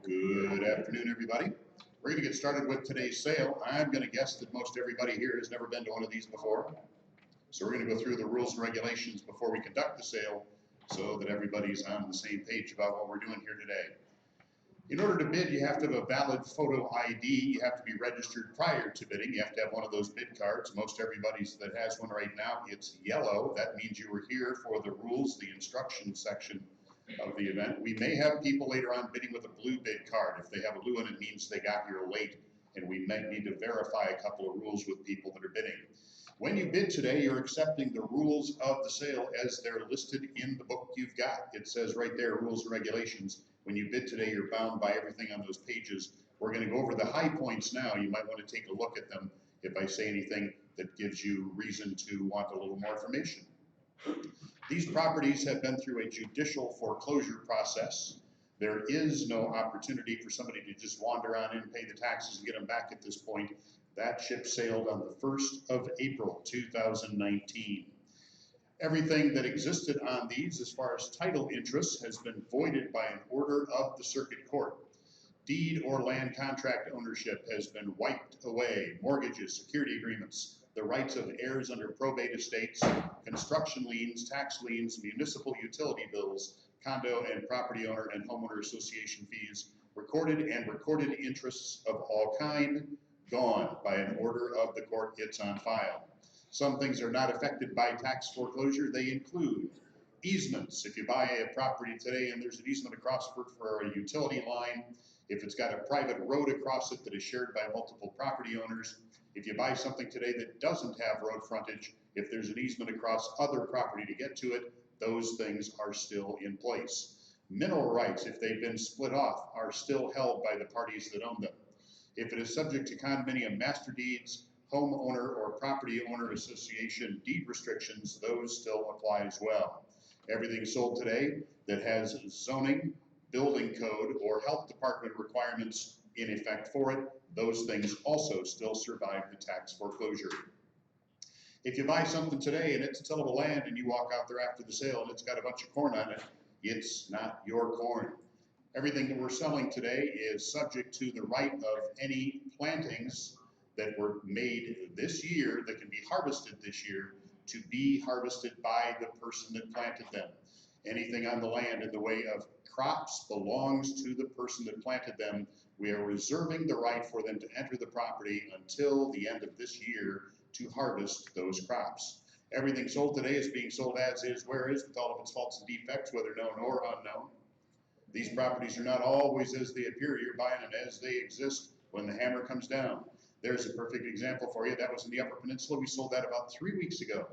Good afternoon, everybody. We're going to get started with today's sale. I'm going to guess that most everybody here has never been to one of these before. So we're going to go through the rules and regulations before we conduct the sale so that everybody's on the same page about what we're doing here today. In order to bid, you have to have a valid photo ID. You have to be registered prior to bidding. You have to have one of those bid cards. Most everybody that has one right now, it's yellow. That means you were here for the rules, the instruction section of the event. We may have people later on bidding with a blue bid card. If they have a blue one, it means they got here late, and we might need to verify a couple of rules with people that are bidding. When you bid today, you're accepting the rules of the sale as they're listed in the book you've got. It says right there, rules and regulations. When you bid today, you're bound by everything on those pages. We're going to go over the high points now. You might want to take a look at them if I say anything that gives you reason to want a little more information. These properties have been through a judicial foreclosure process. There is no opportunity for somebody to just wander on in, pay the taxes, and get them back at this point. That ship sailed on the 1st of April, 2019. Everything that existed on these as far as title interest has been voided by an order of the circuit court. Deed or land contract ownership has been wiped away. Mortgages, security agreements, the rights of heirs under probate estates, construction liens, tax liens, municipal utility bills, condo and property owner and homeowner association fees, recorded and recorded interests of all kind, gone by an order of the court. It's on file. Some things are not affected by tax foreclosure. They include easements. If you buy a property today and there's an easement across for a utility line, if it's got a private road across it that is shared by multiple property owners, if you buy something today that doesn't have road frontage, if there's an easement across other property to get to it, those things are still in place. Mineral rights, if they've been split off, are still held by the parties that own them. If it is subject to condominium master deeds, homeowner or property owner association deed restrictions, those still apply as well. Everything sold today that has zoning, building code, or health department requirements in effect for it, those things also still survive the tax foreclosure. If you buy something today and it's a tillable land and you walk out there after the sale and it's got a bunch of corn on it, it's not your corn. Everything that we're selling today is subject to the right of any plantings that were made this year that can be harvested this year to be harvested by the person that planted them. Anything on the land in the way of crops belongs to the person that planted them. We are reserving the right for them to enter the property until the end of this year to harvest those crops. Everything sold today is being sold as is, where is, with all of its faults and defects, whether known or unknown. These properties are not always as they appear. You're buying them as they exist when the hammer comes down. There's a perfect example for you. That was in the Upper Peninsula. We sold that about 3 weeks ago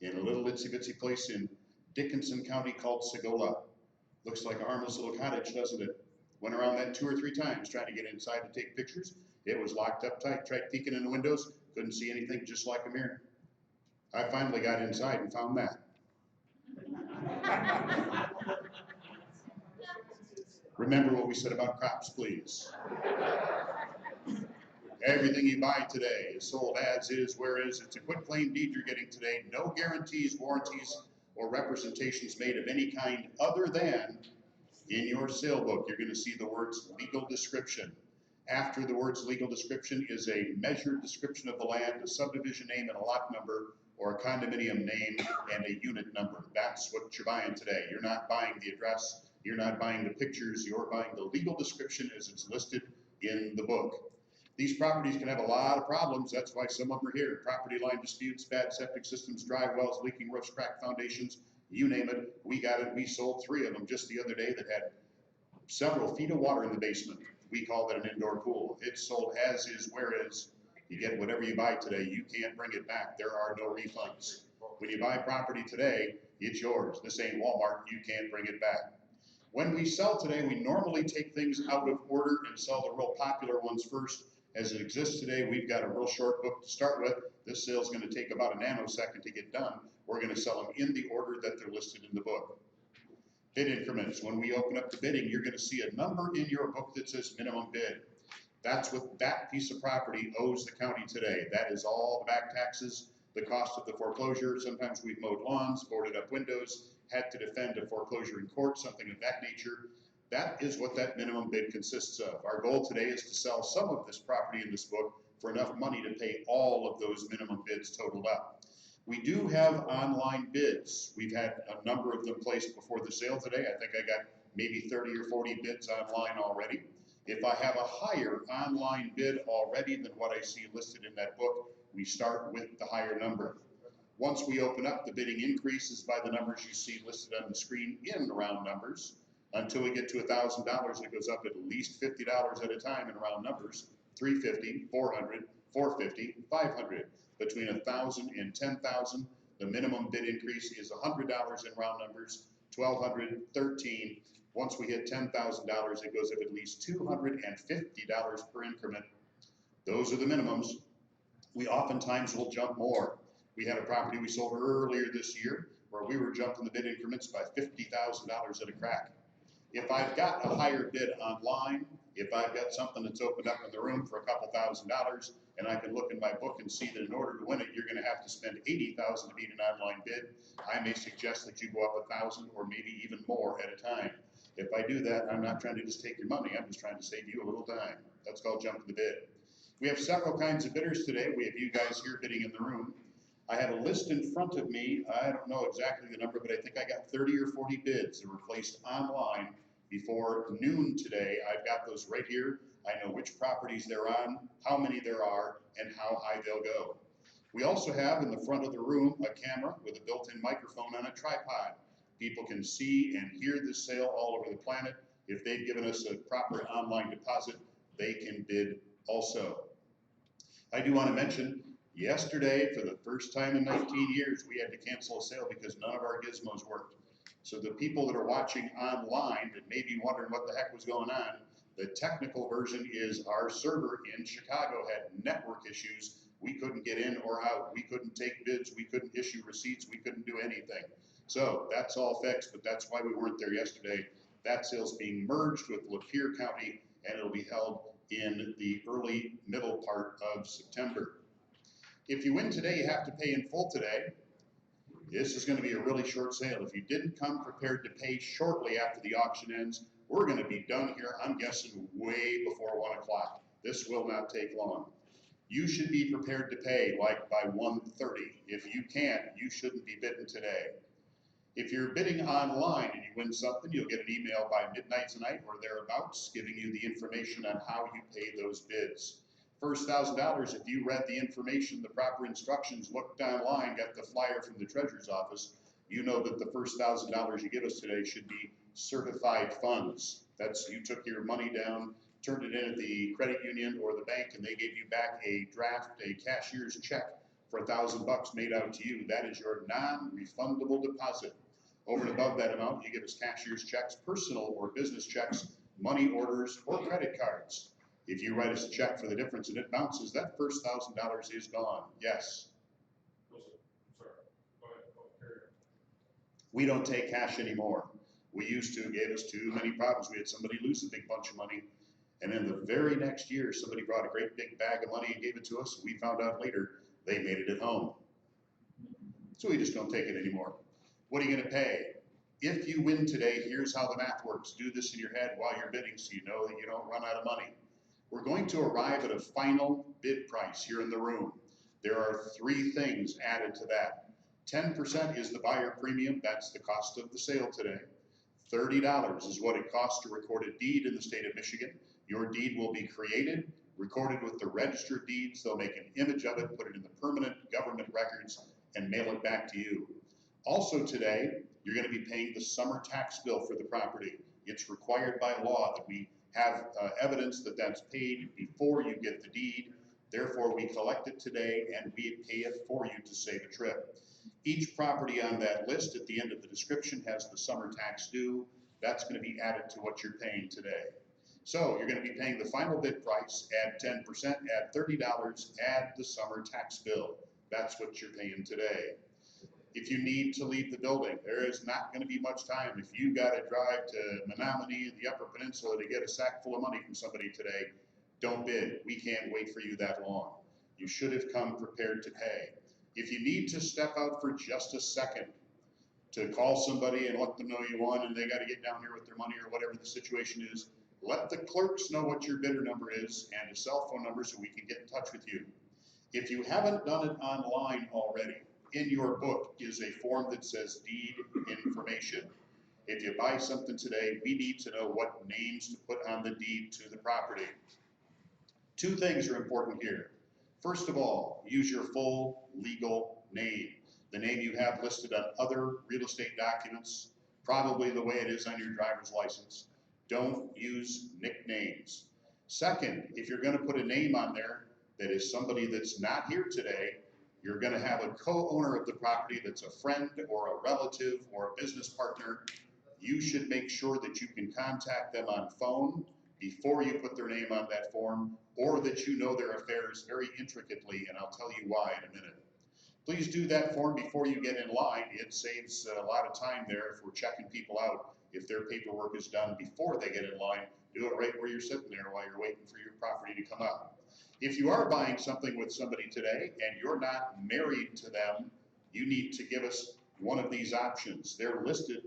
in a little itsy bitsy place in Dickinson County called Segola. Looks like a harmless little cottage, doesn't it? Went around that 2 or 3 times trying to get inside to take pictures. It was locked up tight. Tried peeking in the windows, couldn't see anything, just like a mirror. I finally got inside and found that. Remember what we said about crops, please. Everything you buy today is sold as is, where is. It's a quitclaim deed you're getting today. No guarantees, warranties, or representations made of any kind other than in your sale book. You're going to see the words legal description. After the words legal description is a measured description of the land, a subdivision name and a lot number, or a condominium name and a unit number. That's what you're buying today. You're not buying the address. You're not buying the pictures. You're buying the legal description as it's listed in the book. These properties can have a lot of problems. That's why some of them are here. Property line disputes, bad septic systems, dry wells, leaking roofs, cracked foundations, you name it. We got it. We sold 3 of them just the other day that had several feet of water in the basement. We call that an indoor pool. It's sold as is, where is. You get whatever you buy today. You can't bring it back. There are no refunds. When you buy property today, it's yours. This ain't Walmart. You can't bring it back. When we sell today, we normally take things out of order and sell the real popular ones first. As it exists today, we've got a real short book to start with. This sale is going to take about a nanosecond to get done. We're going to sell them in the order that they're listed in the book. Bid increments. When we open up the bidding, you're going to see a number in your book that says minimum bid. That's what that piece of property owes the county today. That is all the back taxes, the cost of the foreclosure. Sometimes we've mowed lawns, boarded up windows, had to defend a foreclosure in court, something of that nature. That is what that minimum bid consists of. Our goal today is to sell some of this property in this book for enough money to pay all of those minimum bids totaled up. We do have online bids. We've had a number of them placed before the sale today. I think I got maybe 30 or 40 bids online already. If I have a higher online bid already than what I see listed in that book, we start with the higher number. Once we open up, the bidding increases by the numbers you see listed on the screen in round numbers. Until we get to $1,000, it goes up at least $50 at a time in round numbers, $350, $400, $450, $500. Between $1,000 and $10,000, the minimum bid increase is $100 in round numbers, $1,200, $1,300. Once we hit $10,000, it goes up at least $250 per increment. Those are the minimums. We oftentimes will jump more. We had a property we sold earlier this year where we were jumping the bid increments by $50,000 at a crack. If I've got a higher bid online, if I've got something that's opened up in the room for a couple $1,000s, and I can look in my book and see that in order to win it, you're going to have to spend $80,000 to beat an online bid, I may suggest that you go up 1,000 or maybe even more at a time. If I do that, I'm not trying to just take your money, I'm just trying to save you a little time. That's called jumping the bid. We have several kinds of bidders today. We have you guys here bidding in the room. I have a list in front of me. I don't know exactly the number, but I think I got 30 or 40 bids that were placed online before noon today. I've got those right here. I know which properties they're on, how many there are, and how high they'll go. We also have in the front of the room a camera with a built-in microphone on a tripod. People can see and hear this sale all over the planet. If they've given us a proper online deposit, they can bid also. I do want to mention, yesterday, for the first time in 19 years, we had to cancel a sale because none of our gizmos worked. So the people that are watching online that may be wondering what the heck was going on, the technical version is our server in Chicago had network issues. We couldn't get in or out. We couldn't take bids. We couldn't issue receipts. We couldn't do anything. So that's all fixed, but that's why we weren't there yesterday. That sale's being merged with Lapeer County, and it'll be held in the early middle part of September. If you win today, you have to pay in full today. This is going to be a really short sale. If you didn't come prepared to pay shortly after the auction ends, we're going to be done here, I'm guessing, way before 1 o'clock. This will not take long. You should be prepared to pay like by 1:30. If you can't, you shouldn't be bidding today. If you're bidding online and you win something, you'll get an email by midnight tonight or thereabouts giving you the information on how you pay those bids. First $1,000, if you read the information, the proper instructions, looked online, got the flyer from the treasurer's office, you know that the first $1,000 you give us today should be certified funds. That's, you took your money down, turned it in at the credit union or the bank, and they gave you back a draft, a cashier's check for $1,000 made out to you. That is your non-refundable deposit. Over and above that amount, you give us cashier's checks, personal or business checks, money orders, or credit cards. If you write us a check for the difference and it bounces, that first $1,000 is gone. Yes? We don't take cash anymore. We used to, gave us too many problems. We had somebody lose a big bunch of money. And then the very next year, somebody brought a great big bag of money and gave it to us. We found out later they made it at home. So we just don't take it anymore. What are you going to pay? If you win today, here's how the math works. Do this in your head while you're bidding so you know that you don't run out of money. We're going to arrive at a final bid price here in the room. There are 3 things added to that. 10% is the buyer premium. That's the cost of the sale today. $30 is what it costs to record a deed in the state of Michigan. Your deed will be created, recorded with the register of deeds. They'll make an image of it, put it in the permanent government records, and mail it back to you. Also today, you're going to be paying the summer tax bill for the property. It's required by law that we have evidence that that's paid before you get the deed. Therefore, we collect it today and we pay it for you to save a trip. Each property on that list at the end of the description has the summer tax due. That's going to be added to what you're paying today. So you're going to be paying the final bid price, add 10%, add $30, add the summer tax bill. That's what you're paying today. If you need to leave the building, there is not going to be much time. If you got to drive to Menominee and the Upper Peninsula to get a sack full of money from somebody today, don't bid. We can't wait for you that long. You should have come prepared to pay. If you need to step out for just a second, to call somebody and let them know you won and they got to get down here with their money or whatever the situation is. Let the clerks know what your bidder number is and a cell phone number so we can get in touch with you. If you haven't done it online already, in your book is a form that says deed information. If you buy something today, we need to know what names to put on the deed to the property. Two things are important here. First of all, use your full legal name. The name you have listed on other real estate documents, probably the way it is on your driver's license. Don't use nicknames. Second, if you're going to put a name on there that is somebody that's not here today, you're going to have a co-owner of the property that's a friend or a relative or a business partner. You should make sure that you can contact them on phone before you put their name on that form, or that you know their affairs very intricately, and I'll tell you why in a minute. Please do that form before you get in line. It saves a lot of time there if we're checking people out. If their paperwork is done before they get in line, do it right where you're sitting there while you're waiting for your property to come up. If you are buying something with somebody today and you're not married to them, you need to give us one of these options. They're listed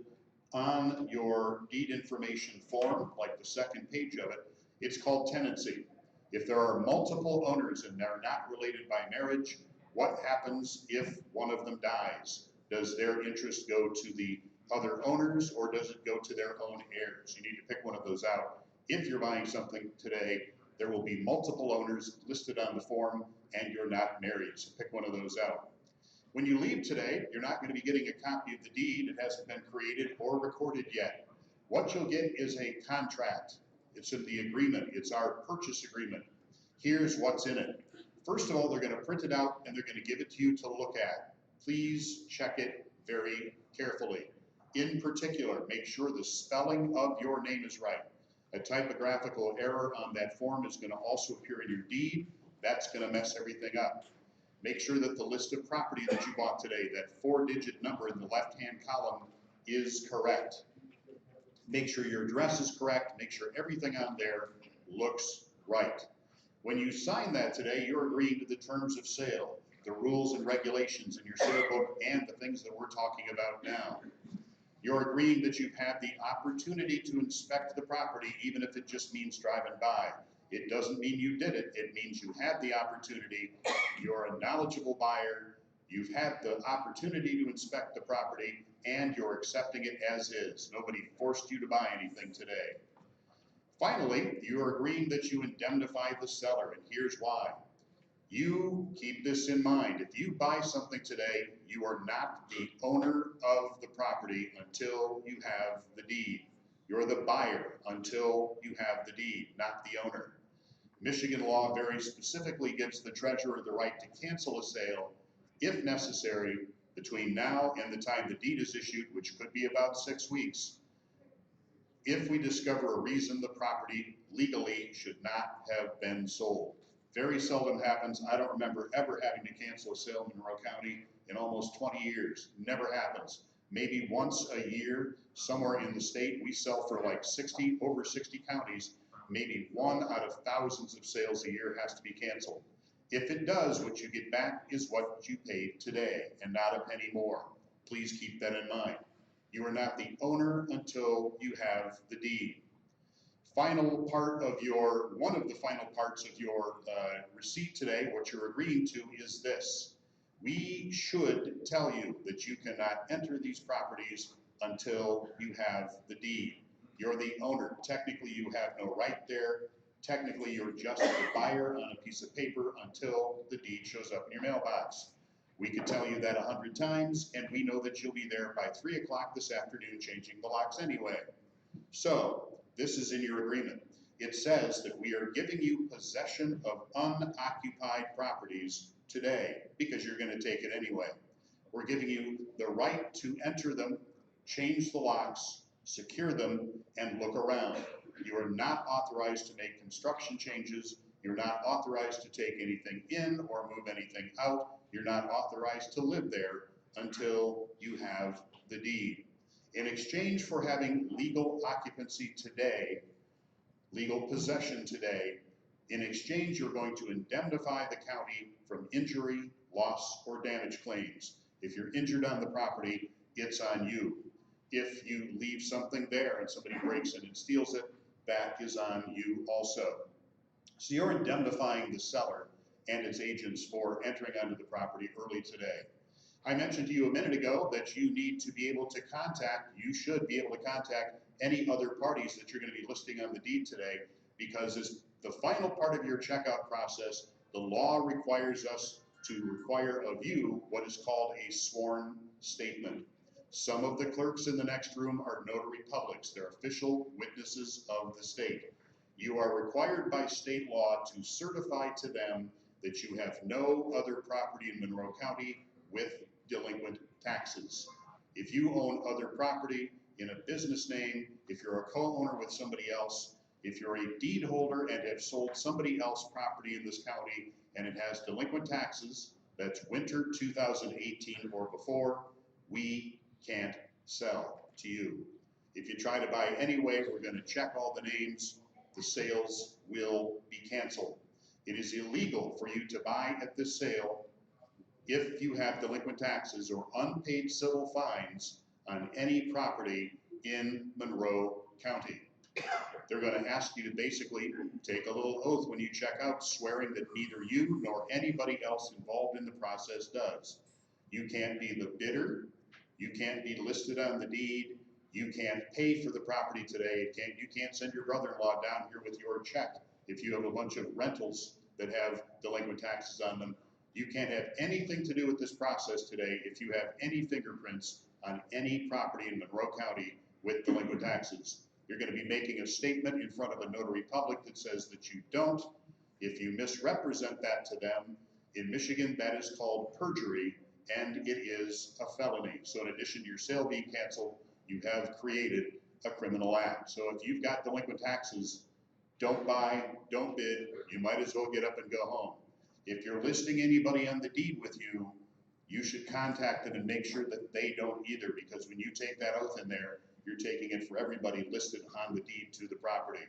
on your deed information form, like the second page of it. It's called tenancy. If there are multiple owners and they're not related by marriage, what happens if one of them dies? Does their interest go to the other owners or does it go to their own heirs? You need to pick one of those out. If you're buying something today, there will be multiple owners listed on the form and you're not married, so pick one of those out. When you leave today, you're not going to be getting a copy of the deed. It hasn't been created or recorded yet. What you'll get is a contract. It's in the agreement. It's our purchase agreement. Here's what's in it. First of all, they're going to print it out and they're going to give it to you to look at. Please check it very carefully. In particular, make sure the spelling of your name is right. A typographical error on that form is going to also appear in your deed. That's going to mess everything up. Make sure that the list of property that you bought today, that 4-digit number in the left-hand column, is correct. Make sure your address is correct. Make sure everything on there looks right. When you sign that today, you're agreeing to the terms of sale, the rules and regulations in your sale book, and the things that we're talking about now. You're agreeing that you've had the opportunity to inspect the property, even if it just means driving by. It doesn't mean you did it. It means you had the opportunity. You're a knowledgeable buyer. You've had the opportunity to inspect the property, and you're accepting it as is. Nobody forced you to buy anything today. Finally, you're agreeing that you indemnify the seller, and here's why. You keep this in mind. If you buy something today, you are not the owner of the property until you have the deed. You're the buyer until you have the deed, not the owner. Michigan law very specifically gives the treasurer the right to cancel a sale if necessary between now and the time the deed is issued, which could be about 6 weeks, if we discover a reason the property legally should not have been sold. Very seldom happens. I don't remember ever having to cancel a sale in Monroe County in almost 20 years. Never happens. Maybe once a year, somewhere in the state, we sell for like over 60 counties. Maybe 1 out of thousands of sales a year has to be canceled. If it does, what you get back is what you paid today and not a penny more. Please keep that in mind. You are not the owner until you have the deed. One of the final parts of your receipt today, what you're agreeing to is this. We should tell you that you cannot enter these properties until you have the deed. You're the owner. Technically, you have no right there. Technically, you're just the buyer on a piece of paper until the deed shows up in your mailbox. We could tell you that 100 times, and we know that you'll be there by 3 o'clock this afternoon changing the locks anyway. So, this is in your agreement. It says that we are giving you possession of unoccupied properties today because you're going to take it anyway. We're giving you the right to enter them, change the locks, secure them, and look around. You are not authorized to make construction changes. You're not authorized to take anything in or move anything out. You're not authorized to live there until you have the deed. In exchange for having legal occupancy today, legal possession today, in exchange you're going to indemnify the county from injury, loss, or damage claims. If you're injured on the property, it's on you. If you leave something there and somebody breaks in and steals it, that is on you also. So you're indemnifying the seller and its agents for entering onto the property early today. I mentioned to you a minute ago that you need to be able to contact, you should be able to contact any other parties that you're going to be listing on the deed today, because as the final part of your checkout process, the law requires us to require of you what is called a sworn statement. Some of the clerks in the next room are notary publics. They're official witnesses of the state. You are required by state law to certify to them that you have no other property in Monroe County with delinquent taxes. If you own other property in a business name, if you're a co-owner with somebody else, if you're a deed holder and have sold somebody else property in this county and it has delinquent taxes, that's winter 2018 or before, we can't sell to you. If you try to buy anyway, we're going to check all the names. The sales will be canceled. It is illegal for you to buy at this sale if you have delinquent taxes or unpaid civil fines on any property in Monroe County. They're going to ask you to basically take a little oath when you check out, swearing that neither you nor anybody else involved in the process does. You can't be the bidder. You can't be listed on the deed. You can't pay for the property today. You can't send your brother-in-law down here with your check if you have a bunch of rentals that have delinquent taxes on them. You can't have anything to do with this process today if you have any fingerprints on any property in Monroe County with delinquent taxes. You're going to be making a statement in front of a notary public that says that you don't. If you misrepresent that to them, in Michigan, that is called perjury, and it is a felony. So in addition to your sale being canceled, you have created a criminal act. So if you've got delinquent taxes, don't buy, don't bid, you might as well get up and go home. If you're listing anybody on the deed with you, you should contact them and make sure that they don't either, because when you take that oath in there, you're taking it for everybody listed on the deed to the property.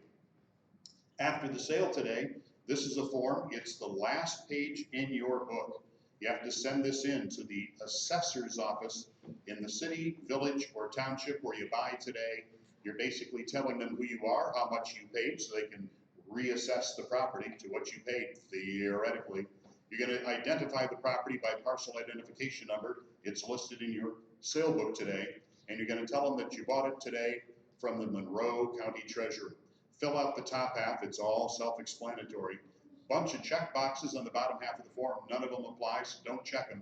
After the sale today, this is a form. It's the last page in your book. You have to send this in to the assessor's office in the city, village, or township where you buy today. You're basically telling them who you are, how much you paid, so they can reassess the property to what you paid, theoretically. You're going to identify the property by parcel identification number. It's listed in your sale book today. And you're going to tell them that you bought it today from the Monroe County Treasurer. Fill out the top half. It's all self-explanatory. Bunch of check boxes on the bottom half of the form. None of them apply, so don't check them.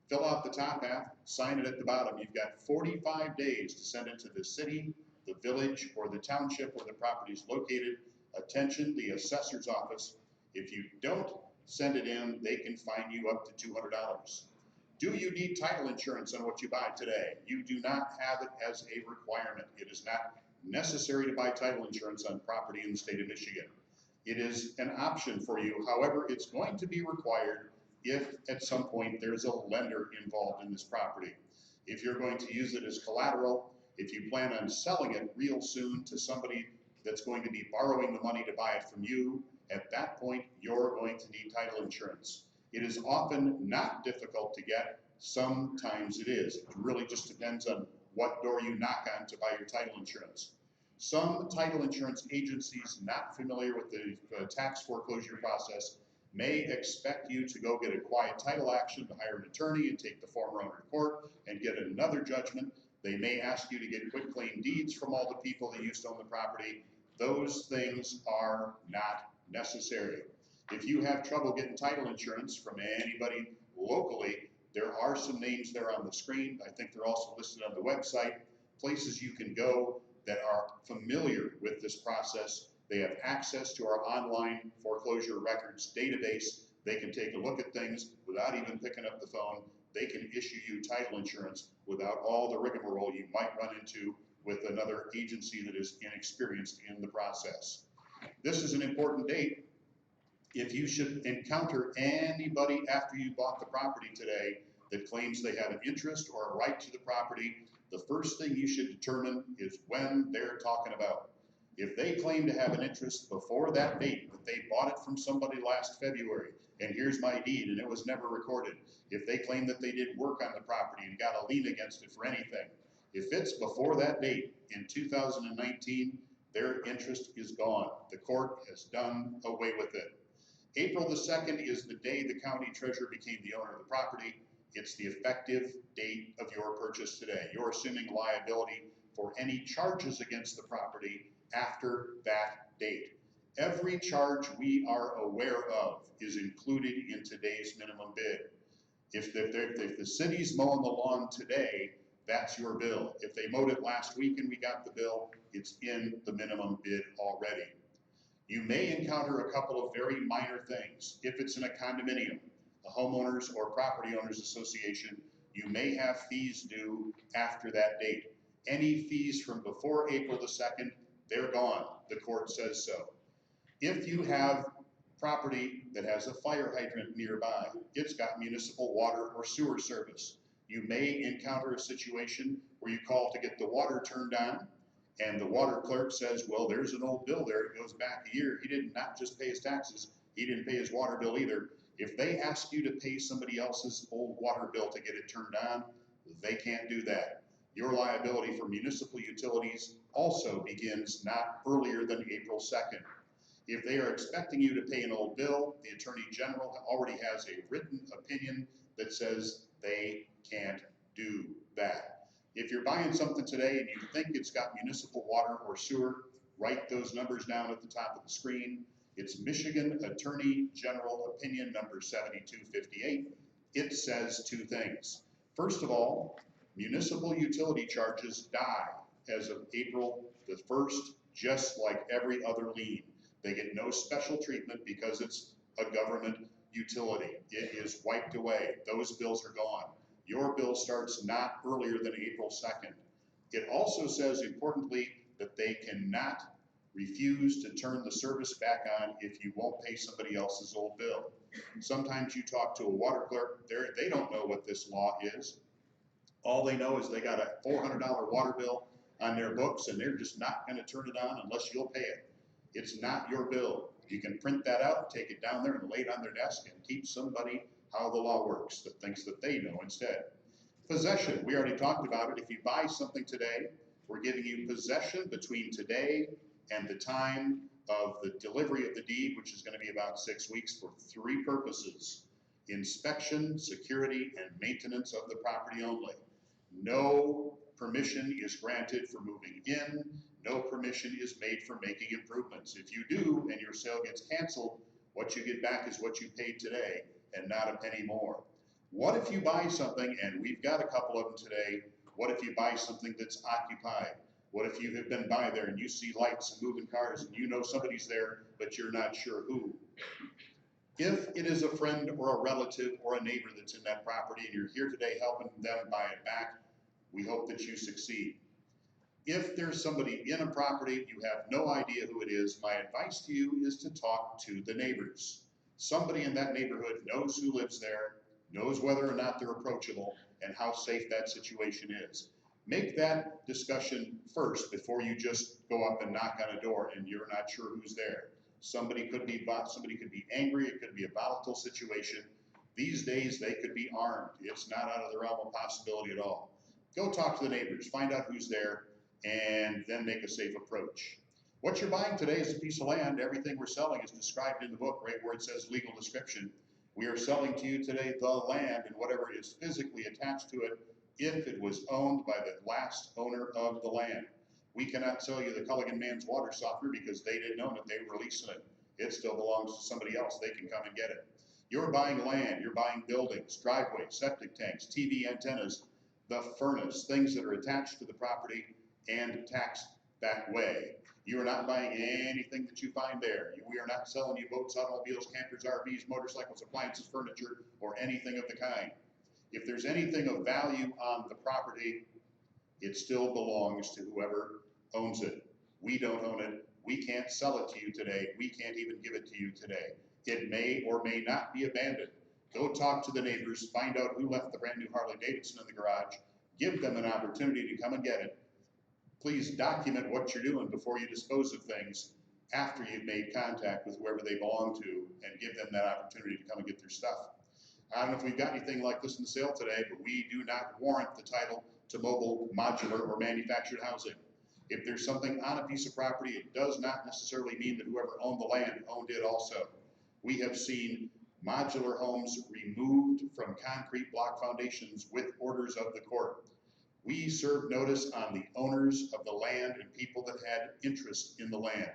Fill out the top half, sign it at the bottom. You've got 45 days to send it to the city, the village, or the township where the property is located. Attention, the assessor's office. If you don't send it in, they can fine you up to $200. Do you need title insurance on what you buy today? You do not have it as a requirement. It is not necessary to buy title insurance on property in the state of Michigan. It is an option for you. However, it's going to be required if at some point there's a lender involved in this property. If you're going to use it as collateral, if you plan on selling it real soon to somebody that's going to be borrowing the money to buy it from you, at that point, you're going to need title insurance. It is often not difficult to get. Sometimes it is. It really just depends on what door you knock on to buy your title insurance. Some title insurance agencies not familiar with the tax foreclosure process may expect you to go get a quiet title action, to hire an attorney and take the former owner to court and get another judgment. They may ask you to get quick claim deeds from all the people that used to own the property. Those things are not necessary. If you have trouble getting title insurance from anybody locally, there are some names there on the screen. I think they're also listed on the website. Places you can go that are familiar with this process. They have access to our online foreclosure records database. They can take a look at things without even picking up the phone. They can issue you title insurance without all the rigmarole you might run into with another agency that is inexperienced in the process. This is an important date. If you should encounter anybody after you bought the property today that claims they have an interest or a right to the property, the first thing you should determine is when they're talking about. If they claim to have an interest before that date, that they bought it from somebody last February, and here's my deed, and it was never recorded. If they claim that they did work on the property and got a lien against it for anything, if it's before that date in 2019, their interest is gone. The court has done away with it. April the 2nd is the day the county treasurer became the owner of the property. It's the effective date of your purchase today. You're assuming liability for any charges against the property after that date. Every charge we are aware of is included in today's minimum bid. If the city's mowing the lawn today, that's your bill. If they mowed it last week and we got the bill, it's in the minimum bid already. You may encounter a couple of very minor things. If it's in a condominium, a homeowners or property owners association, you may have fees due after that date. Any fees from before April the 2nd, they're gone. The court says so. If you have property that has a fire hydrant nearby, it's got municipal water or sewer service. You may encounter a situation where you call to get the water turned on, and the water clerk says, well, there's an old bill there. It goes back a year. He did not just pay his taxes. He didn't pay his water bill either. If they ask you to pay somebody else's old water bill to get it turned on, they can't do that. Your liability for municipal utilities also begins not earlier than April 2nd. If they are expecting you to pay an old bill, the Attorney General already has a written opinion that says they can't do that. If you're buying something today and you think it's got municipal water or sewer, write those numbers down at the top of the screen. It's Michigan Attorney General Opinion number 7258. It says two things. First of all, municipal utility charges die as of April the 1st, just like every other lien. They get no special treatment because it's a government utility. It is wiped away. Those bills are gone. Your bill starts not earlier than April 2nd. It also says, importantly, that they cannot refuse to turn the service back on if you won't pay somebody else's old bill. Sometimes you talk to a water clerk, they don't know what this law is. All they know is they got a $400 water bill on their books and they're just not gonna turn it on unless you'll pay it. It's not your bill. You can print that out, take it down there and lay it on their desk and teach somebody how the law works that thinks that they know instead. Possession, we already talked about it. If you buy something today, we're giving you possession between today and the time of the delivery of the deed, which is going to be about 6 weeks, for three purposes: inspection, security, and maintenance of the property only. No permission is granted for moving in. No permission is made for making improvements. If you do and your sale gets canceled, what you get back is what you paid today and not a penny more. What if you buy something, and we've got a couple of them today, what if you buy something that's occupied? What if you have been by there and you see lights and moving cars and you know somebody's there, but you're not sure who? If it is a friend or a relative or a neighbor that's in that property and you're here today helping them buy it back, we hope that you succeed. If there's somebody in a property, you have no idea who it is, my advice to you is to talk to the neighbors. Somebody in that neighborhood knows who lives there, knows whether or not they're approachable, and how safe that situation is. Make that discussion first before you just go up and knock on a door and you're not sure who's there. Somebody could be angry, it could be a volatile situation. These days they could be armed. It's not out of the realm of possibility at all. Go talk to the neighbors, find out who's there, and then make a safe approach. What you're buying today is a piece of land. Everything we're selling is described in the book right where it says legal description. We are selling to you today the land and whatever is physically attached to it if it was owned by the last owner of the land. We cannot sell you the Culligan Man's water softener because they didn't own it, they were leasing it. It still belongs to somebody else, they can come and get it. You're buying land, you're buying buildings, driveways, septic tanks, TV antennas, the furnace, things that are attached to the property and taxed that way. You are not buying anything that you find there. We are not selling you boats, automobiles, campers, RVs, motorcycles, appliances, furniture, or anything of the kind. If there's anything of value on the property, it still belongs to whoever owns it. We don't own it. We can't sell it to you today. We can't even give it to you today. It may or may not be abandoned. Go talk to the neighbors, find out who left the brand new Harley Davidson in the garage, give them an opportunity to come and get it. Please document what you're doing before you dispose of things. after you've made contact with whoever they belong to and give them that opportunity to come and get their stuff. I don't know if we've got anything like this in the sale today, but we do not warrant the title to mobile, modular, or manufactured housing. If there's something on a piece of property, it does not necessarily mean that whoever owned the land owned it also. We have seen modular homes removed from concrete block foundations with orders of the court. We served notice on the owners of the land and people that had interest in the land.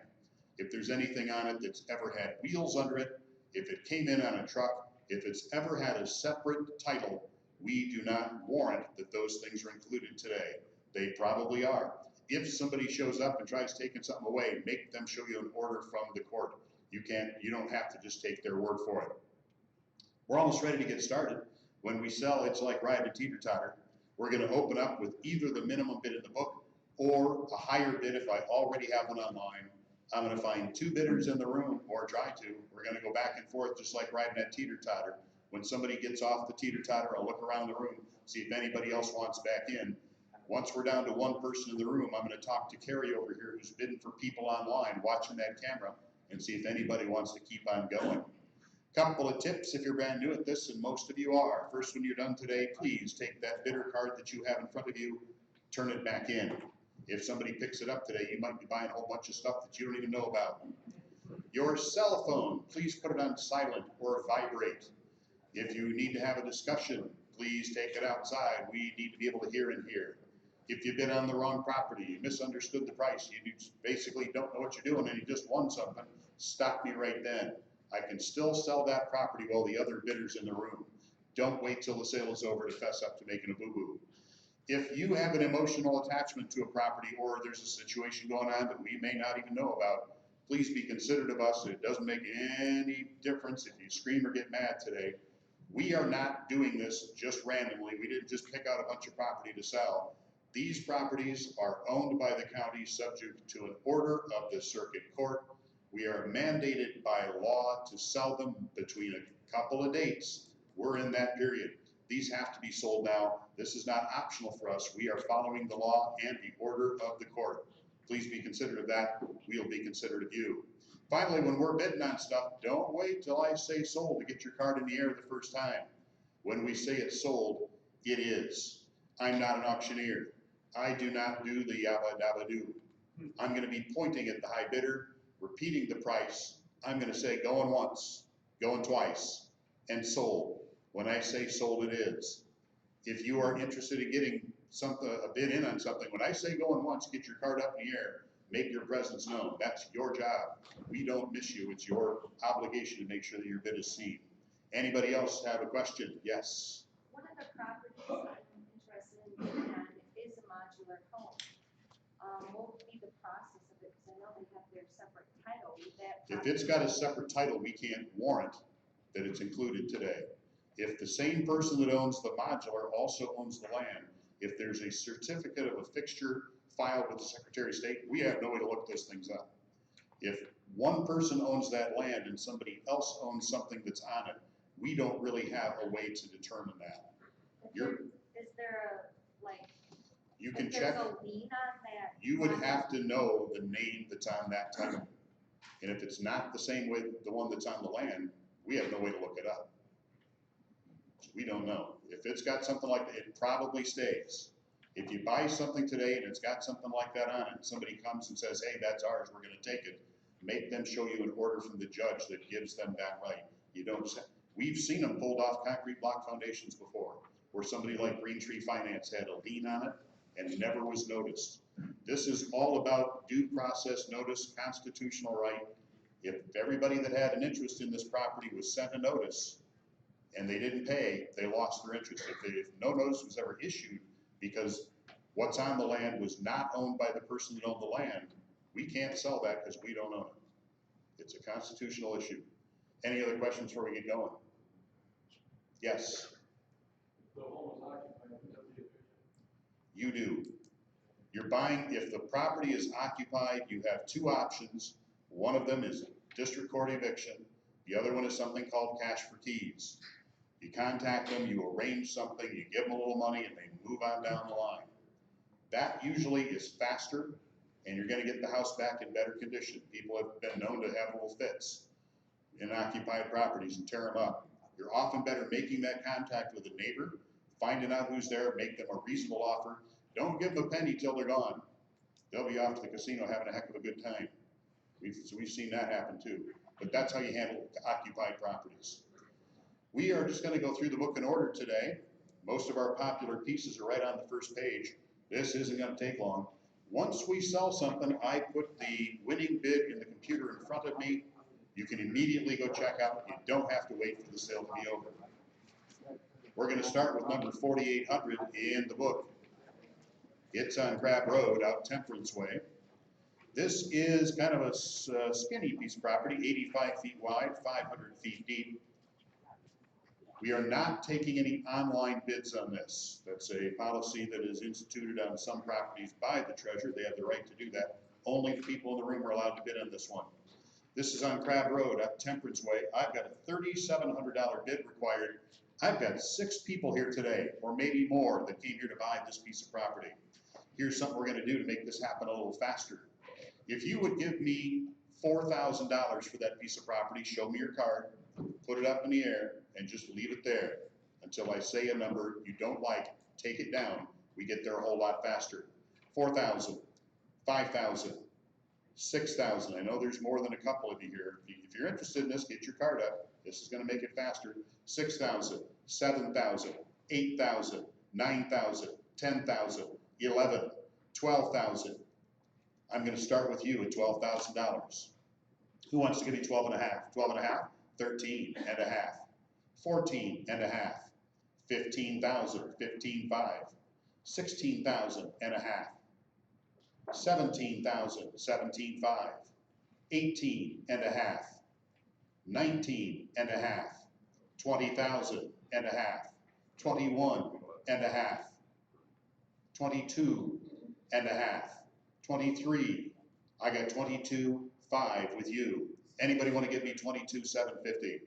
If there's anything on it that's ever had wheels under it, if it came in on a truck, if it's ever had a separate title, we do not warrant that those things are included today. They probably are. If somebody shows up and tries taking something away, make them show you an order from the court. You don't have to just take their word for it. We're almost ready to get started. When we sell, it's like riding a teeter-totter. We're gonna open up with either the minimum bid in the book or a higher bid if I already have one online. I'm gonna find 2 bidders in the room, or try to. We're gonna go back and forth just like riding that teeter-totter. When somebody gets off the teeter-totter, I'll look around the room, see if anybody else wants back in. Once we're down to 1 person in the room, I'm gonna talk to Carrie over here who's bidding for people online, watching that camera, and see if anybody wants to keep on going. Couple of tips if you're brand new at this, and most of you are. First, when you're done today, please take that bidder card that you have in front of you, turn it back in. If somebody picks it up today, you might be buying a whole bunch of stuff that you don't even know about. Your cell phone, please put it on silent or vibrate. If you need to have a discussion, please take it outside. We need to be able to hear in here. If you've been on the wrong property, you misunderstood the price, you basically don't know what you're doing and you just won something, stop me right then. I can still sell that property while the other bidder's in the room. Don't wait till the sale is over to fess up to making a boo-boo. If you have an emotional attachment to a property or there's a situation going on that we may not even know about, please be considerate of us. It doesn't make any difference if you scream or get mad today. We are not doing this just randomly. We didn't just pick out a bunch of property to sell. These properties are owned by the county subject to an order of the circuit court. We are mandated by law to sell them between a couple of dates. We're in that period. These have to be sold now. This is not optional for us. We are following the law and the order of the court. Please be considerate of that. We'll be considerate of you. Finally, when we're bidding on stuff, don't wait till I say sold to get your card in the air the first time. When we say it's sold, it is. I'm not an auctioneer. I do not do the yabba dabba do. I'm going to be pointing at the high bidder, repeating the price. I'm going to say going once, going twice, and sold. When I say sold, it is. If you are interested in getting a bid in on something, when I say going once, get your card up in the air, make your presence known. That's your job. We don't miss you. It's your obligation to make sure that your bid is seen. Anybody else have a question? Yes. One of the properties I'm interested in bidding on is a modular home. What would be the process of it? Because I know they have their separate title. If it's got a separate title, we can't warrant that it's included today. If the same person that owns the modular also owns the land, if there's a certificate of a fixture filed with the Secretary of State, we have no way to look those things up. If one person owns that land and somebody else owns something that's on it, we don't really have a way to determine that. Is there a, like, you can if check. there's a lien on that? You would have to know the name that's on that title. And if it's not the same way, the one that's on the land, we have no way to look it up. We don't know. If it's got something like that, it probably stays. If you buy something today and it's got something like that on it, and somebody comes and says, hey, that's ours, we're gonna take it, make them show you an order from the judge that gives them that right. You don't, we've seen them pulled off concrete block foundations before, where somebody like Green Tree Finance had a lien on it and never was noticed. This is all about due process notice, constitutional right. If everybody that had an interest in this property was sent a notice and they didn't pay, they lost their interest. If no notice was ever issued because what's on the land was not owned by the person that owned the land, we can't sell that because we don't own it. It's a constitutional issue. Any other questions before we get going? Yes. The home is occupied, You do. You're buying, if the property is occupied, you have 2 options. One of them is district court eviction. The other one is something called cash for keys. You contact them, you arrange something, you give them a little money, and they move on down the line. That usually is faster and you're gonna get the house back in better condition. People have been known to have little fits in occupied properties and tear them up. You're often better making that contact with a neighbor, finding out who's there, make them a reasonable offer. Don't give them a penny till they're gone. They'll be off to the casino having a heck of a good time. We've seen that happen too. But that's how you handle occupied properties. We are just gonna go through the book in order today. Most of our popular pieces are right on the first page. This isn't gonna take long. Once we sell something, I put the winning bid in the computer in front of me. You can immediately go check out. You don't have to wait for the sale to be over. We're gonna start with number 4800 in the book. It's on Crab Road out Temperance Way. This is kind of a skinny piece of property, 85 feet wide, 500 feet deep. We are not taking any online bids on this. That's a policy that is instituted on some properties by the treasurer. They have the right to do that. Only the people in the room are allowed to bid on this one. This is on Crab Road up Temperance Way. I've got a $3,700 bid required. I've got 6 people here today, or maybe more, that came here to buy this piece of property. Here's something we're gonna do to make this happen a little faster. If you would give me $4,000 for that piece of property, show me your card, put it up in the air, and just leave it there until I say a number you don't like, take it down. We get there a whole lot faster. 4,000, 5,000, 6,000. I know there's more than a couple of you here. If you're interested in this, get your card up. This is gonna make it faster. 6,000, 7,000, 8,000, 9,000, 10,000, 11, 12,000. I'm gonna start with you at $12,000. Who wants to give me 12 and a half? 12 and a half, 13 and a half, 14 and a half, 15,000, 15,500, 16,000 and a half, 17,000, 17,500, 18 and a half, 19 and a half, 20,000 and a half, 21 and a half, 22 and a half, 23. I got 22,500 with you. Anybody want to give me 22,750?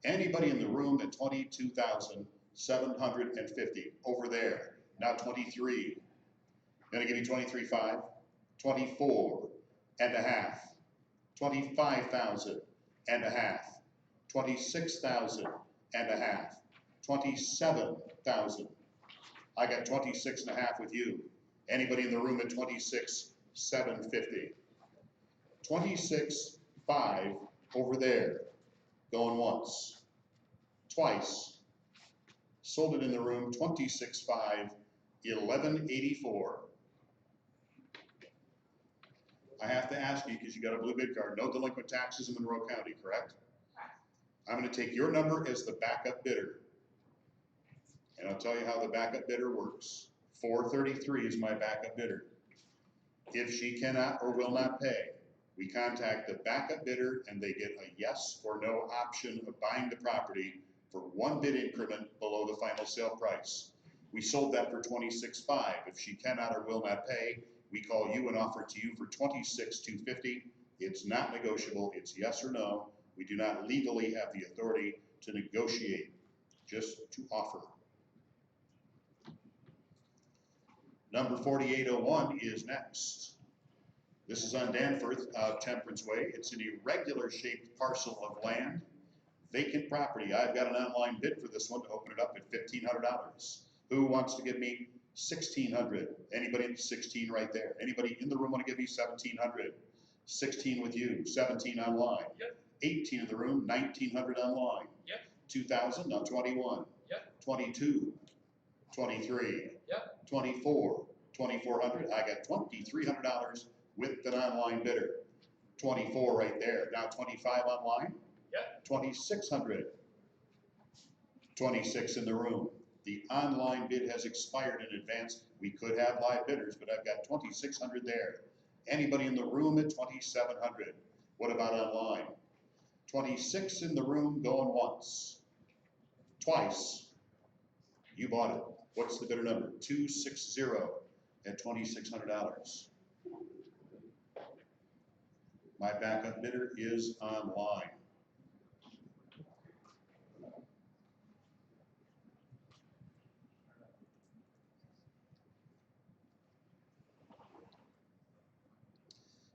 Anybody in the room at 22,750 over there? Now 23. Gonna give you 23,500, 24 and a half, 25,000 and a half, 26,000 and a half, 27,000. I got 26 and a half with you. Anybody in the room at 26,750? 26,500 over there, going once, twice. Sold it in the room, 26,500, 1184. I have to ask you, because you got a blue bid card, no delinquent taxes in Monroe County, correct? I'm gonna take your number as the backup bidder. And I'll tell you how the backup bidder works. 433 is my backup bidder. If she cannot or will not pay, we contact the backup bidder and they get a yes or no option of buying the property for 1 bid increment below the final sale price. We sold that for 26,500. If she cannot or will not pay, we call you and offer it to you for 26,250. It's not negotiable, it's yes or no. We do not legally have the authority to negotiate, just to offer. Number 4801 is next. This is on Danforth, Temperance Way. It's an irregular shaped parcel of land, vacant property. I've got an online bid for this one to open it up at $1,500. Who wants to give me 1,600? Anybody at 16 right there? Anybody in the room want to give me 1,700? 16 with you, 17 online. Yep. 18 in the room, 1,900 online. Yep. 2,000, now 21. Yep. 22, 23. Yep. 24, 2,400. I got $2,300 with an online bidder. 24 right there. Now 25 online. Yep. 2,600. 26 in the room. The online bid has expired in advance. We could have live bidders, but I've got 2,600 there. Anybody in the room at 2,700? What about online? 26 in the room going once. Twice. You bought it. What's the bidder number? 260 at $2,600. My backup bidder is online.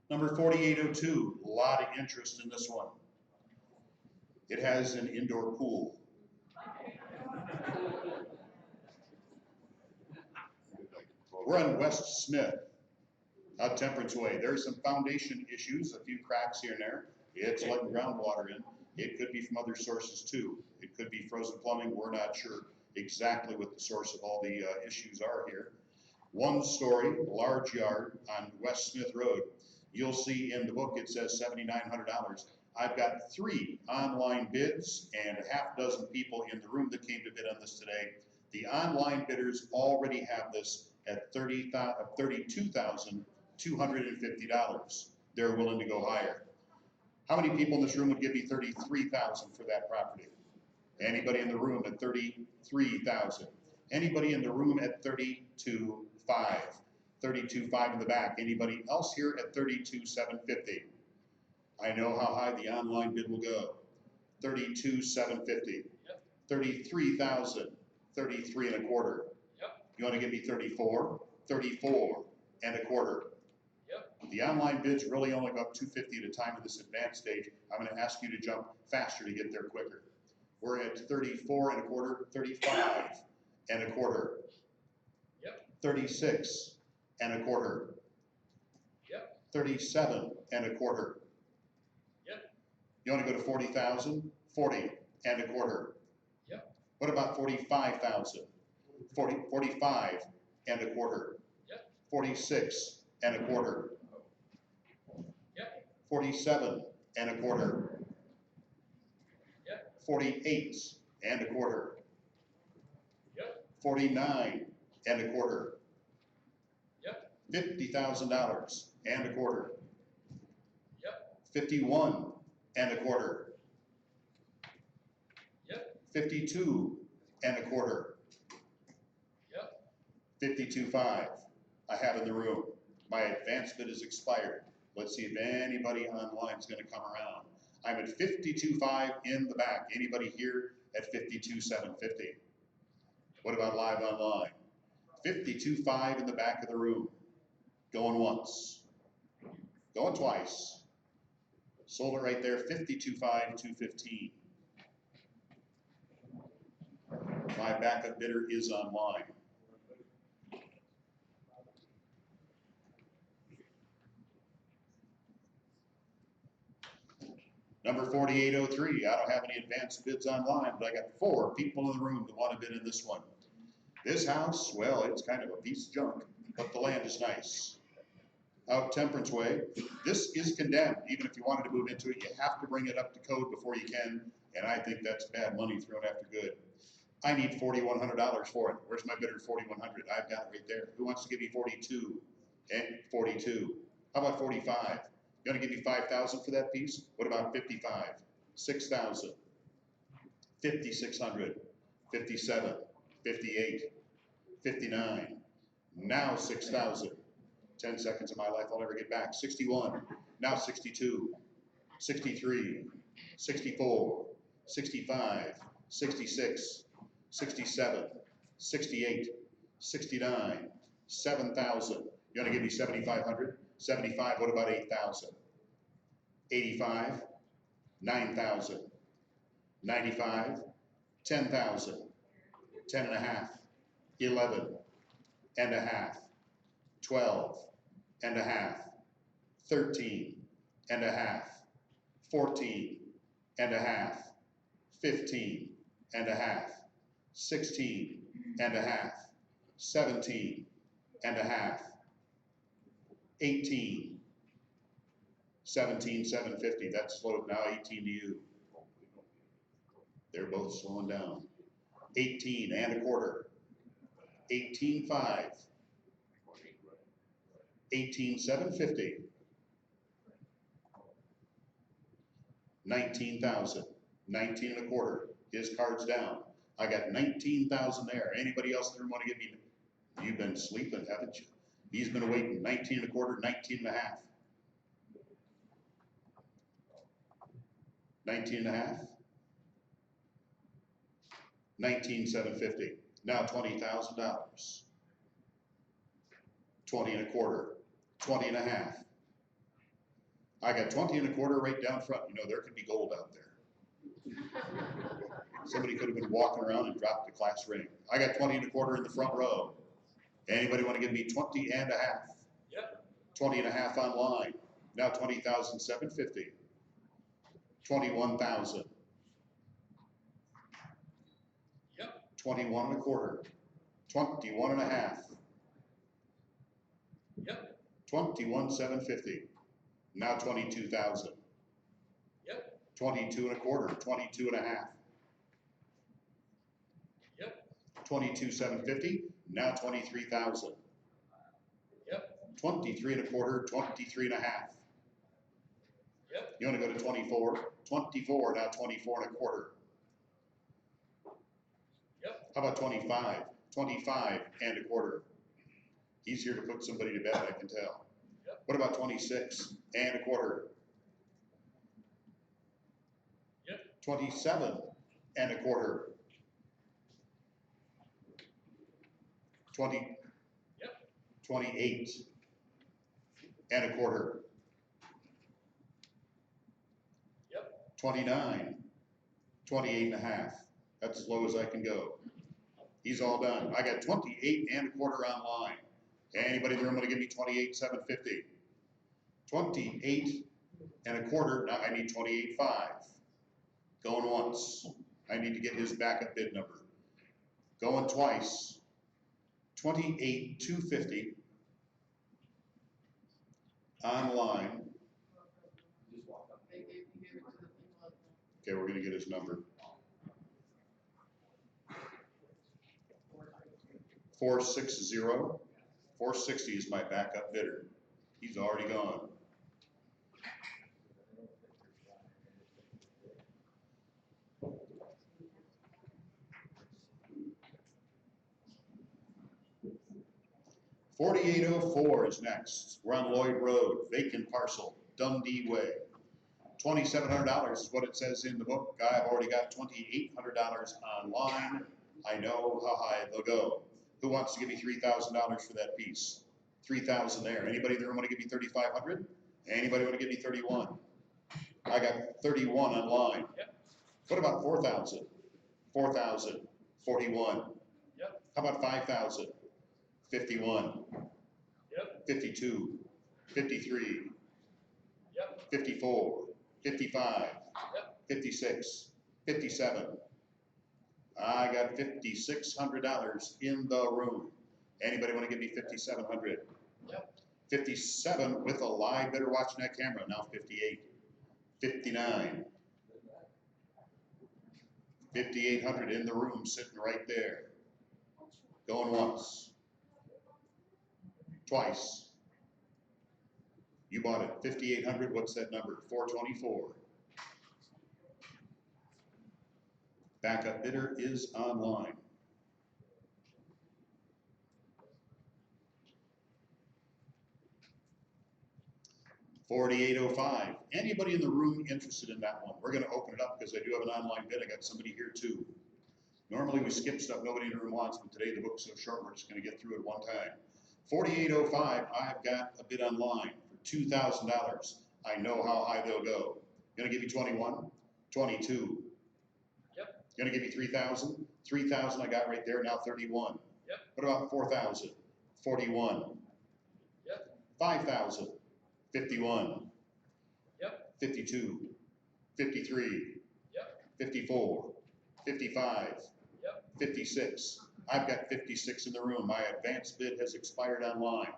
Number 4802, a lot of interest in this one. It has an indoor pool. We're on West Smith, out Temperance Way. There's some foundation issues, a few cracks here and there. It's letting groundwater in. It could be from other sources too. It could be frozen plumbing. We're not sure exactly what the source of all the issues are here. One story, large yard on West Smith Road. You'll see in the book it says $7,900. I've got 3 online bids and a half dozen people in the room that came to bid on this today. The online bidders already have this at $32,250. They're willing to go higher. How many people in this room would give me $33,000 for that property? Anybody in the room at $33,000? Anybody in the room at $32,500? $32,500 in the back. Anybody else here at $32,750? I know how high the online bid will go. $32,750. Yep. $33,000. $33.25. Yep. You want to give me $34? $34.25. Yep. The online bids really only go up $250 at a time in this advanced stage. I'm going to ask you to jump faster to get there quicker. We're at $34.25, $35.25. Yep. $36.25. Yep. $37.25. Yep. You want to go to $40,000? $40.25. Yep. What about $45,000? $45.25. Yep. $46.25. Yep. $47.25. Yep. $48.25. Yep. $49.25. Yep. $50,000.25. Yep. $51.25. Yep. $52.25. Yep. $52.5. I have in the room. My advance bid is expired. Let's see if anybody online is going to come around. I'm at $52.5 in the back. Anybody here at $52,750? What about live online? $52.5 in the back of the room. Going once. Going twice. Sold it right there, $52.5, $215. My backup bidder is online. Number 4803, I don't have any advanced bids online, but I got 4 people in the room that want to bid in this one. This house, well, it's kind of a piece of junk, but the land is nice. Out Temperance Way, this is condemned. Even if you wanted to move into it, you have to bring it up to code before you can, and I think that's bad money thrown after good. I need $4,100 for it. Where's my bidder at $4,100? I've got it right there. Who wants to give me 42? And 42. How about 45? You want to give me $5,000 for that piece? What about 55? 6,000. 5,600. 57. 58. 59. Now 6,000. 10 seconds of my life I'll never get back. 61. Now 62. 63. 64. 65. 66. 67. 68. 69. 7,000. You want to give me 7,500? 75, what about 8,000? 85, 9,000, 95, 10,000, 10 and a half, 11 and a half, 12 and a half, 13 and a half, 14 and a half, 15 and a half, 16 and a half, 17 and a half, 18, 17, 750. That's slowed now 18 to you. They're both slowing down. 18 and a quarter. 18.5. 18,750. 19,000. 19 and a quarter. His card's down. I got 19,000 there. Anybody else in the room want to give me? You've been sleeping, haven't you? He's been waiting 19 and a quarter, 19 and a half. 19 and a half. 19,750. Now $20,000. 20 and a quarter. 20 and a half. I got 20 and a quarter right down front. You know, there could be gold out there. Somebody could have been walking around and dropped the class ring. I got 20 and a quarter in the front row. Anybody want to give me 20 and a half? Yep. 20 and a half online. Now 20,750. 21,000. Yep. 21 and a quarter. 21 and a half. Yep. 21,750. Now 22,000. Yep. 22 and a quarter. 22 and a half. Yep. 22,750. Now 23,000. Yep. 23 and a quarter. 23 and a half. Yep. You want to go to 24? 24, now 24 and a quarter. Yep. How about 25? 25 and a quarter. He's here to put somebody to bed, I can tell. Yep. What about 26 and a quarter? Yep. 27 and a quarter. 20. Yep. 28 and a quarter. 29, 28 and a half. That's as low as I can go. He's all done. I got 28 and a quarter online. Anybody in the room want to give me 28,750? 28 and a quarter. Now I need 28.5. Going once. I need to get his backup bid number. Going twice. 28,250 online. Okay, we're gonna get his number. 460. 460 is my backup bidder. He's already gone. $48.04 is next. We're on Lloyd Road, vacant parcel, Dundee Way. $2,700 is what it says in the book. I've already got $2,800 online. I know how high they'll go. Who wants to give me $3,000 for that piece? 3,000 there. Anybody in the room want to give me 3,500? Anybody want to give me 31? I got 31 online. Yep. What about 4,000? 4,000. 41. Yep. How about 5,000? 51. Yep. 52. 53. Yep. 54. 55. Yep. 56. 57. I got $5,600 in the room. Anybody want to give me 5,700? Yep. 57 with a live bidder watching that camera. Now 58. 59. 5,800 in the room, sitting right there. Going once. Twice. You bought it. 5,800. What's that number? 424. Backup bidder is online. $48.05. Anybody in the room interested in that one? We're going to open it up because I do have an online bid. I got somebody here too. Normally we skip stuff nobody in the room wants, but today the book's so short we're just going to get through it one time. $48.05. I've got a bid online for $2,000. I know how high they'll go. Gonna give you 21, 22. Yep. Gonna give you 3,000. 3,000 I got right there. Now 31. Yep. What about 4,000? 41. Yep. 5,000. 51. Yep. 52. 53. Yep. 54. 55. Yep. 56. I've got 56 in the room. My advance bid has expired online.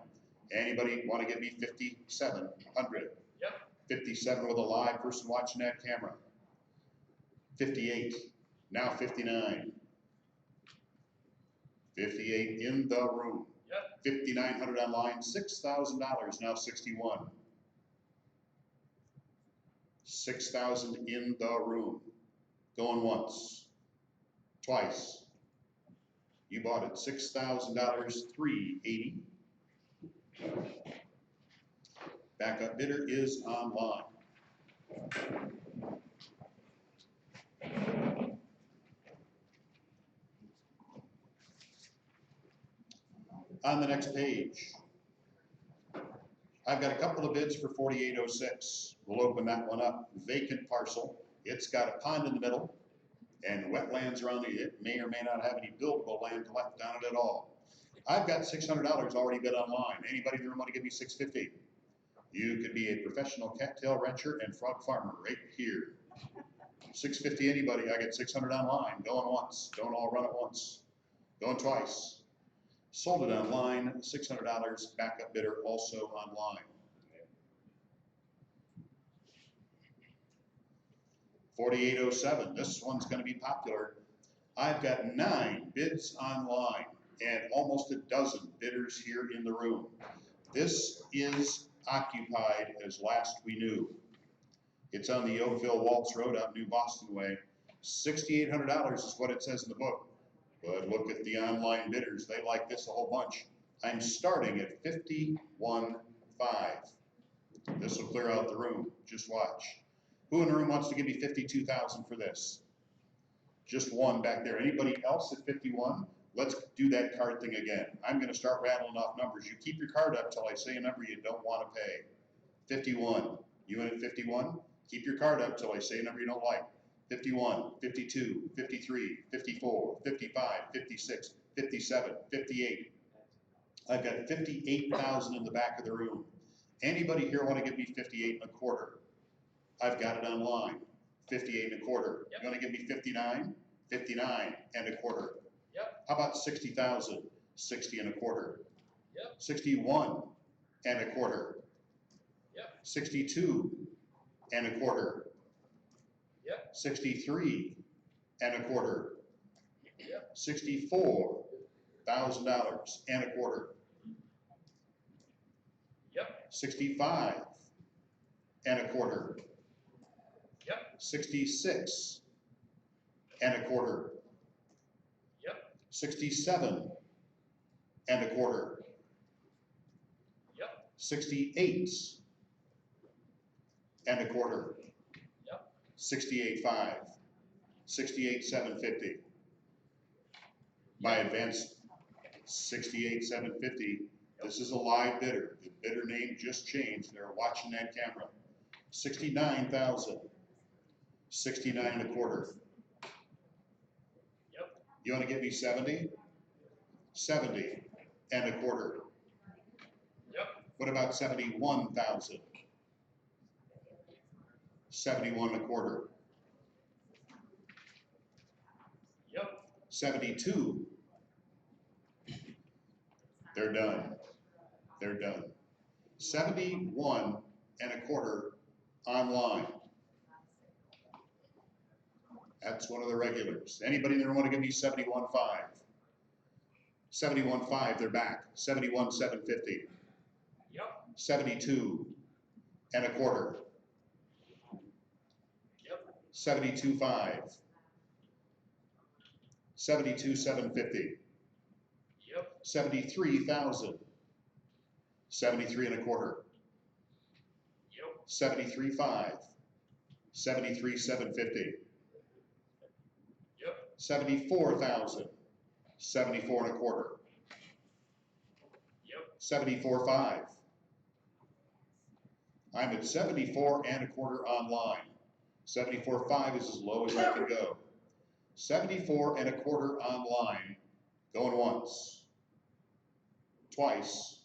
Anybody want to give me 5,700? Yep. 57 with a live person watching that camera. 58. Now 59. 58 in the room. Yep. 5,900 online. $6,000. Now 61. 6,000 in the room. Going once. Twice. You bought it. $6,000. 380. Backup bidder is online. On the next page, I've got a couple of bids for 4806. We'll open that one up. Vacant parcel. It's got a pond in the middle and wetlands around it. It may or may not have any buildable land left on it at all. I've got $600 already bid online. Anybody in the room want to give me $650? You could be a professional cattail rancher and frog farmer right here. $650 anybody. I got 600 online. Going once. Don't all run at once. Going twice. Sold it online, $600, backup bidder also online. 4807, this one's gonna be popular. I've got 9 bids online and almost a dozen bidders here in the room. This is occupied as last we knew. It's on the Oakville Waltz Road out New Boston way. $6,800 is what it says in the book. But look at the online bidders. They like this a whole bunch. I'm starting at 51.5. This will clear out the room. Just watch. Who in the room wants to give me 52,000 for this? Just one back there. Anybody else at 51? Let's do that card thing again. I'm going to start rattling off numbers. You keep your card up till I say a number you don't want to pay. 51. You in at 51? Keep your card up till I say a number you don't like. 51, 52, 53, 54, 55, 56, 57, 58. I've got 58,000 in the back of the room. Anybody here want to give me 58 and a quarter? I've got it online. 58 and a quarter. Yep. You want to give me 59? 59 and a quarter. Yep. How about 60,000? 60 and a quarter. Yep. 61 and a quarter. Yep. 62 and a quarter. Yep. 63 and a quarter. Yep. $64,000 and a quarter. Yep. 65 and a quarter. Yep. 66 and a quarter. Yep. 67 and a quarter. Yep. 68 and a quarter. Yep. 68.5. 68,750. My advance 68,750. This is a live bidder. The bidder name just changed. They're watching that camera. 69,000. 69 and a quarter. Yep. You want to give me 70? 70 and a quarter. Yep. What about 71,000? 71 and a quarter. Yep. 72. They're done. They're done. 71 and a quarter online. That's one of the regulars. Anybody in the room want to give me 71.5? 71.5, they're back. 71,750. Yep. 72 and a quarter. Yep. 72.5. 72,750. Yep. 73,000. 73 and a quarter. Yep. 73.5. 73,750. Yep. 74,000. 74 and a quarter. Yep. 74.5. I'm at 74 and a quarter online. 74.5 is as low as I can go. 74 and a quarter online. Going once. Twice.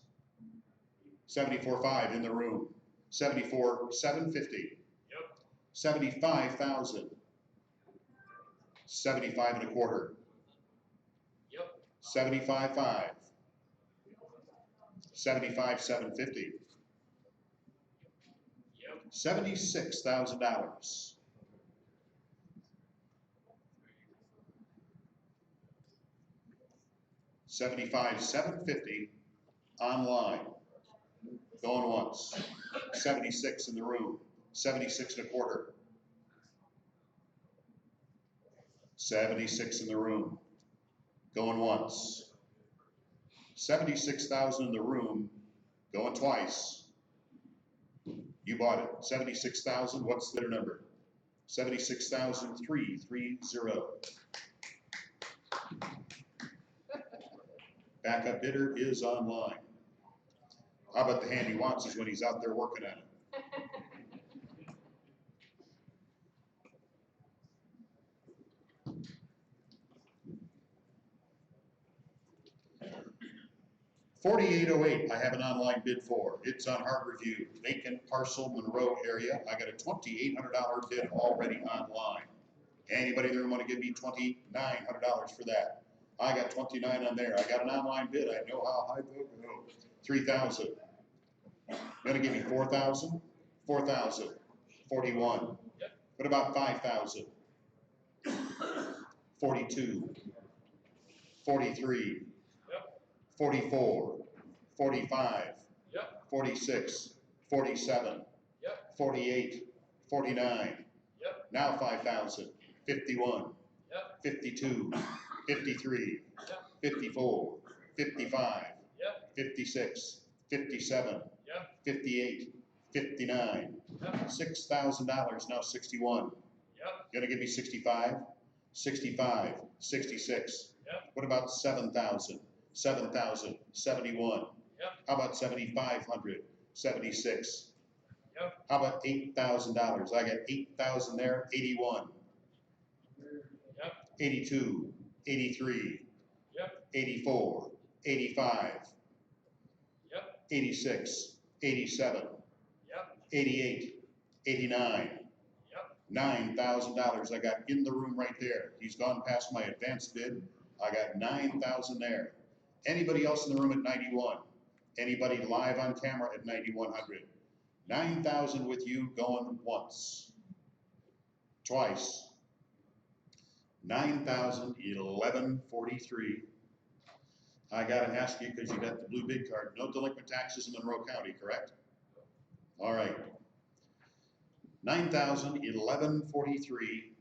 74.5 in the room. 74,750. Yep. 75,000. 75 and a quarter. Yep. 75.5. 75,750. Yep. $76,000. $75,750 online. Going once. 76 in the room. 76 and a quarter. 76 in the room. Going once. 76,000 in the room. Going twice. You bought it. 76,000. What's their number? 76,330. Backup bidder is online. How about the hand he wants is when he's out there working on it? $48.08, I have an online bid for. It's on hard review. Vacant parcel, Monroe area. I got a $2,800 bid already online. Anybody in the room want to give me $2,900 for that? I got 29 on there. I got an online bid. I know how high they'll go. 3,000. Gonna give me 4,000, 4,000, 41. Yep. What about 5,000? 42, 43, Yep. 44, 45, Yep. 46, 47, Yep. 48, 49. Yep. Now 5,000, 51, Yep. 52, 53, Yep. 54, 55, Yep. 56, 57, Yep. 58, 59. Yep. $6,000, now 61. Yep. Gonna give me 65, 65, 66. Yep. What about 7,000, 7,000, 71? Yep. How about 7,500, 76? Yep. How about $8,000? I got 8,000 there, 81, Yep. 82, 83, Yep. 84, 85, Yep. 86, 87, Yep. 88, 89. Yep. $9,000 I got in the room right there. He's gone past my advanced bid. I got 9,000 there. Anybody else in the room at 91? Anybody live on camera at 9,100? 9,000 with you going once, twice. 9,000, 1143. I gotta ask you, because you got the blue bid card, no delinquent taxes in Monroe County, correct? All right. 9,000, 1143.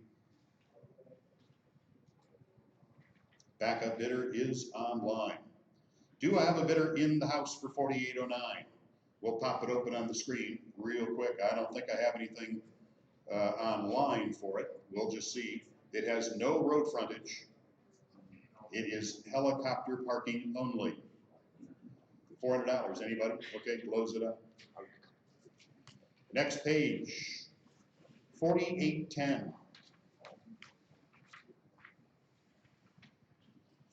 Backup bidder is online. Do I have a bidder in the house for 4809? We'll pop it open on the screen real quick. I don't think I have anything online for it. We'll just see. It has no road frontage. It is helicopter parking only. $400, anybody? Okay, close it up. Next page, 4810.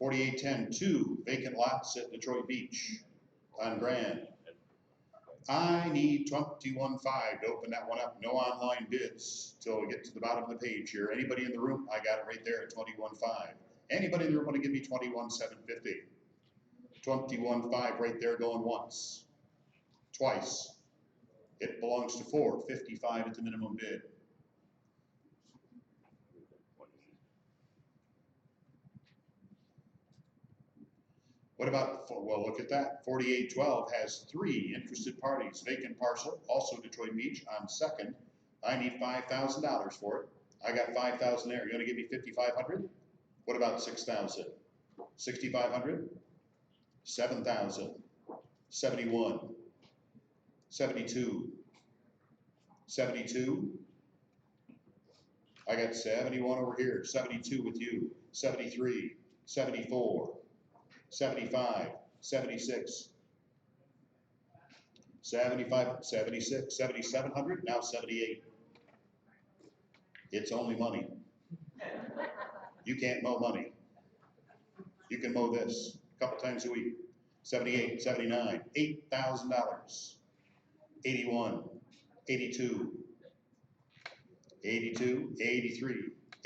4810, 2 vacant lots at Detroit Beach on Grand. I need 21.5 to open that one up. No online bids till we get to the bottom of the page here. Anybody in the room? I got it right there at 21.5. Anybody in the room want to give me 21,750? 21.5 right there going once, twice. It belongs to 455 at the minimum bid. What about, well, look at that. 4812 has 3 interested parties. Vacant parcel, also Detroit Beach on 2nd. I need $5,000 for it. I got 5,000 there. You want to give me 5,500? What about 6,000? 6,500? 7,000. 71. 72. 72. I got 71 over here. 72 with you. 73. 74. 75, 76, 75, 76, 7,700, now 78. It's only money. You can't mow money. You can mow this a couple times a week. 78, 79, $8,000. 81, 82, 82, 83,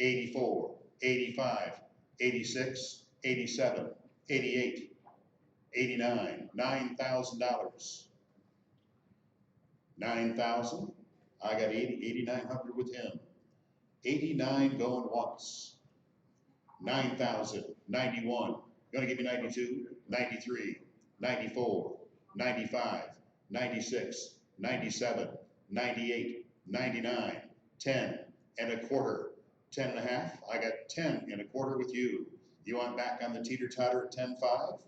84, 85, 86, 87, 88, 89, $9,000. 9,000. I got 8,900 with him. 89 going once. 9,000. 91. Gonna give me 92, 93, 94, 95, 96, 97, 98, 99, 10 and a quarter. 10 and a half. I got 10 and a quarter with you. You want back on the teeter-totter at 10.5?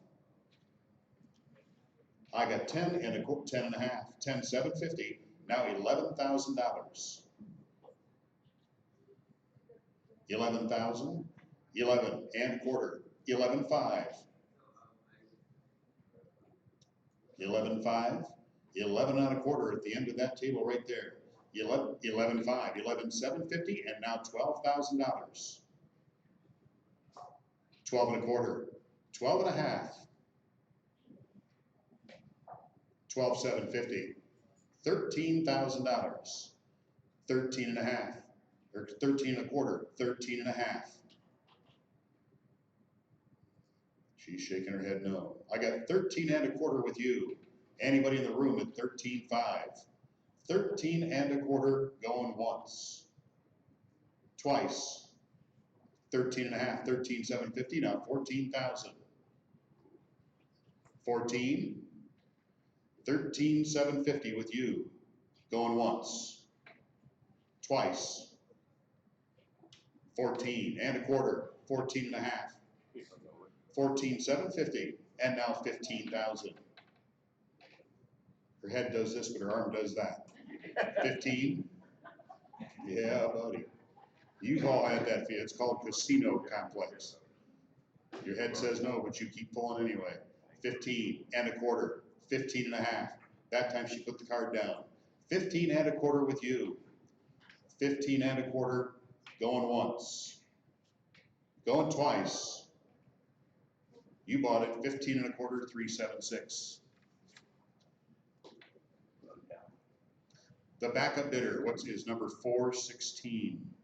I got 10 and a 10 and a half, 10,750, now $11,000. 11,000, 11 and a quarter, 11.5, 11.5, 11 and a quarter at the end of that table right there. 11.5, 11,750, and now $12,000. 12 and a quarter, 12 and a half, 12,750, $13,000, 13 and a half, or 13 and a quarter, 13 and a half. She's shaking her head no. I got 13 and a quarter with you. Anybody in the room at 13.5? 13 and a quarter going once. Twice. 13 and a half, 13,750, now 14,000. 14, 13,750 with you. Going once. Twice. 14 and a quarter, 14 and a half. 14,750, and now 15,000. Her head does this, but her arm does that. 15. Yeah, buddy. You've all had that feel. It's called casino complex. Your head says no, but you keep pulling anyway. 15 and a quarter, 15 and a half. That time she put the card down. 15 and a quarter with you. 15 and a quarter, going once. Going twice. You bought it 15 and a quarter, 376. The backup bidder, what's his number 416?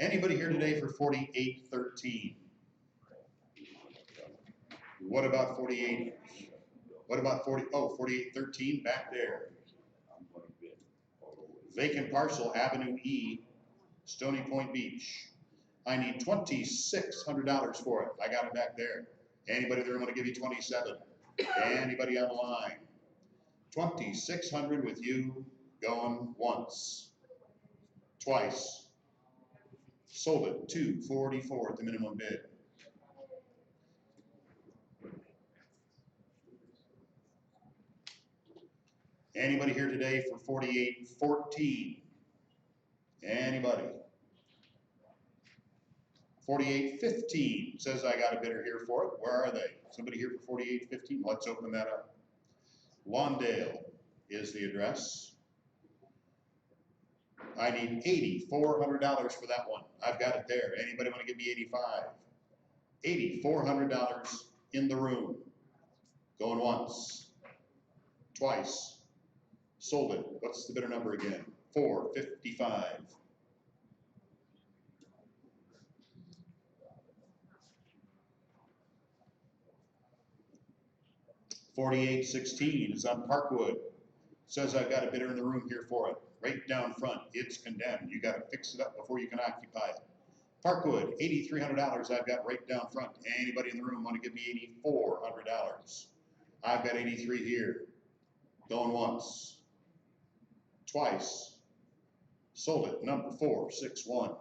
Anybody here today for 4813? What about 48? What about 4813 back there? Vacant parcel, Avenue E, Stony Point Beach. I need $2,600 for it. I got it back there. Anybody there want to give you 27? Anybody on the line? 2,600 with you, going once, twice. Sold it, 244 at the minimum bid. Anybody here today for 4814? Anybody? 4815 says I got a bidder here for it. Where are they? Somebody here for 4815? Let's open that up. Lawndale is the address. I need $8,400 for that one. I've got it there. Anybody want to give me 85? $8,400 in the room. Going once, twice. Sold it. What's the bidder number again? 455. $4816 is on Parkwood. Says I've got a bidder in the room here for it. Right down front, it's condemned. You got to fix it up before you can occupy it. Parkwood, $8,300 I've got right down front. Anybody in the room want to give me $8,400? I've got 83 here. Going once, twice. Sold it, number 461.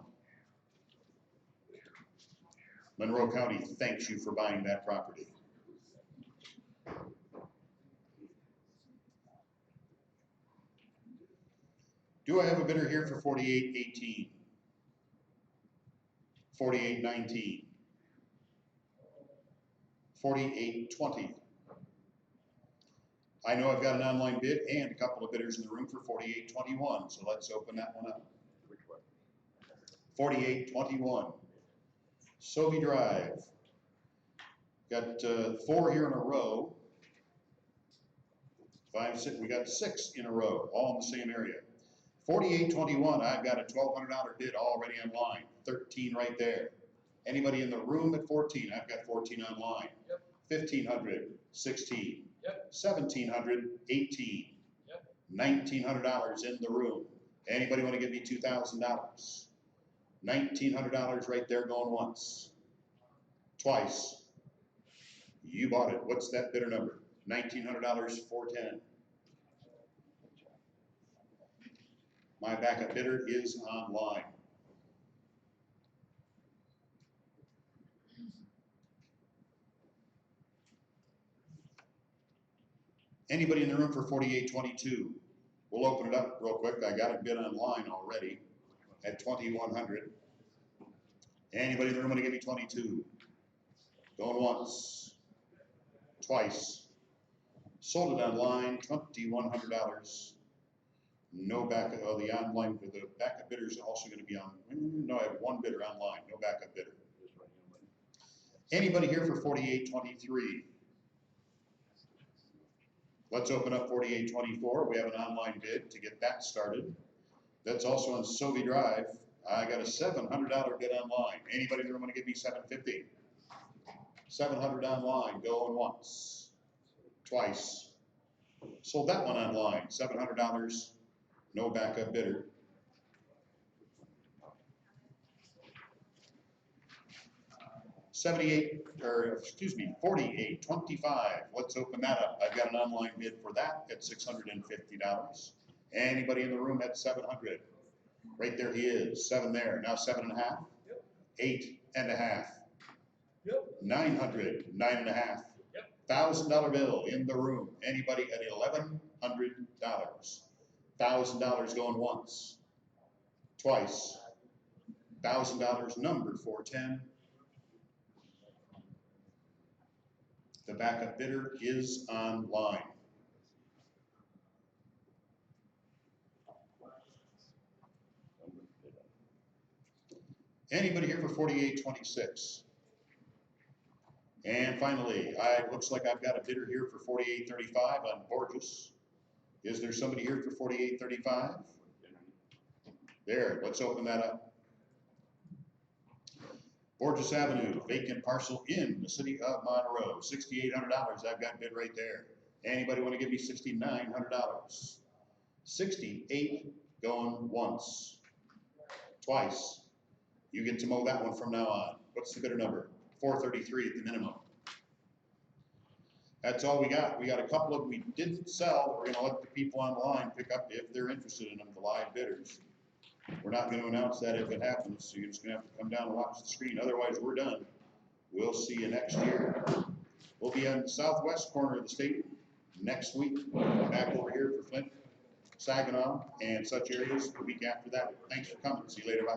Monroe County thanks you for buying that property. Do I have a bidder here for 4818? 4819? 4820? I know I've got an online bid and a couple of bidders in the room for 4821, so let's open that one up. 4821. Sovey Drive. Got 4 here in a row. 5, 6, we got 6 in a row, all in the same area. 4821, I've got a $1,200 bid already online. 13 right there. Anybody in the room at 14? I've got 14 online. Yep. 1,500, 16. Yep. 1,700, 18. Yep. $1,900 in the room. Anybody want to give me $2,000? $1,900 right there going once. Twice. You bought it. What's that bidder number? $1,900, 410. My backup bidder is online. Anybody in the room for 4822? We'll open it up real quick. I got it bid online already at 2,100. Anybody in the room want to give me 22? Going once, twice. Sold it online, $2,100. No backup, oh, the online, the backup bidder is also going to be on, no, I have one bidder online, no backup bidder. Anybody here for 4823? Let's open up 4824. We have an online bid to get that started. That's also on Sobe Drive. I got a $700 bid online. Anybody in the room want to give me 750? 700 online, going once, twice. Sold that one online, $700, no backup bidder. $48.25. Let's open that up. I've got an online bid for that at $650. Anybody in the room at 700? Right there he is, 7 there. Now 7.5, Yep. 8.5, Yep. 900, 9.5. Yep. $1,000 bill in the room. Anybody at $1,100? $1,000 going once, twice. $1,000 numbered 410. The backup bidder is online. Anybody here for 4826? And finally, looks like I've got a bidder here for 4835 on Borges. Is there somebody here for 4835? There, let's open that up. Borges Avenue, vacant parcel in the city of Monroe, $6,800. I've got bid right there. Anybody want to give me $6,900? 68 going once, twice. You get to mow that one from now on. What's the bidder number? 433 at the minimum. That's all we got. We got a couple of we didn't sell. We're going to let the people online pick up if they're interested in them, the live bidders. We're not going to announce that if it happens, so you're just going to have to come down and watch the screen. Otherwise, we're done. We'll see you next year. We'll be on the southwest corner of the state next week. Back over here for Flint, Saginaw, and such areas the week after that. Thanks for coming. See you later. Bye.